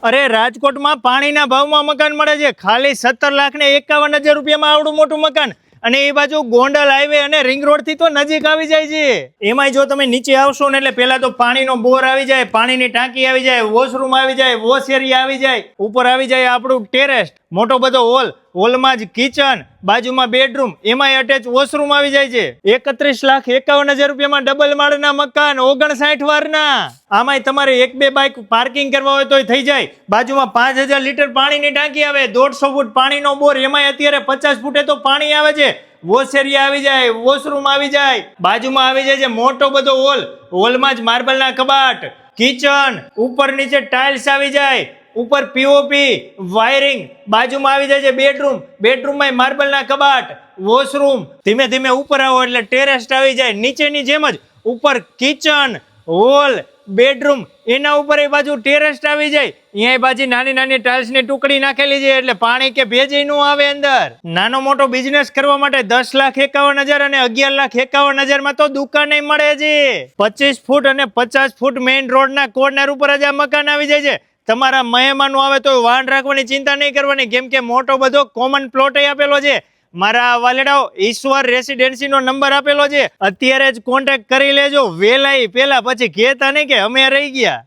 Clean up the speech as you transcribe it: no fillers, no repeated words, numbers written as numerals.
અરે રાજકોટમાં પાણીના ભાવમાં મકાન મળે છે ખાલી 17,51,000 રૂપિયામાં આવડું મોટું મકાન, અને એ બાજુ ગોંડલ હાઈવે અને રિંગ રોડ થી તો નજીક આવી જાય છે. એમાંય જો તમે નીચે આવશો ને એટલે પેલા તો પાણીનો બોર આવી જાય, પાણીની ટાંકી આવી જાય, વોશરૂમ આવી જાય, વોશ એરિયા આવી જાય, ઉપર આવી જાય આપણું ટેરેસ, મોટો બધો હોલ, હોલમાં જ કિચન, બાજુમાં બેડરૂમ, એમાંય અટેચ વોશરૂમ આવી જાય છે. 31,51,000 રૂપિયામાં ડબલ માળના મકાન 59 વારના. આમાંય તમારે 1-2 બાઇક પાર્કિંગ કરવા હોય તોય થઈ જાય. બાજુમાં 5,000 લીટર પાણીની ટાંકી આવે, 150 ફૂટ પાણીનો બોર, એમાંય અત્યારે 50 ફૂટે તો પાણી આવે છે. વોશ એરિયા આવી જાય, વોશરૂમ આવી જાય, બાજુમાં આવી જાય છે મોટો બધો હોલ, હોલમાં જ માર્બલના કબાટ, કિચન, ઉપર નીચે ટાઇલ્સ આવી જાય, ઉપર પીઓપી, વાયરિંગ, બાજુમાં આવી જાય છે બેડરૂમ, બેડરૂમમાં માર્બલના કબાટ, વોશરૂમ. ધીમે ધીમે ઉપર આવો એટલે ટેરેસ આવી જાય, નીચેની જેમ જ ઉપર કિચન, હોલ, બેડરૂમ, એના ઉપર એ બાજુ ટેરેસ આવી જાય. અહીંયા બાજુ નાની નાની ટાઇલ્સ ની ટુકડી નાખેલી છે એટલે પાણી કે ભેજ નું આવે અંદર. નાનો મોટો બિઝનેસ કરવા માટે 10,51,000 અને 11,51,000 માં તો દુકાન મળે છે. 25 ફૂટ અને 50 ફૂટ મેઇન રોડ ના કોર્નર ઉપર જ આ મકાન આવી જાય છે. તમારા મહેમાનો આવે તો વાહન રાખવાની ચિંતા નહીં કરવાની, કેમ કે મોટો બધો કોમન પ્લોટ આપેલો છે. મારા વાલેડાઓ ઈશ્વર રેસિડેન્સી નો નંબર આપેલો છે, અત્યારે જ કોન્ટેક્ટ કરી લેજો. વેલાઈ પેલા પછી કહેતા નહીં કે અમે રહી ગયા.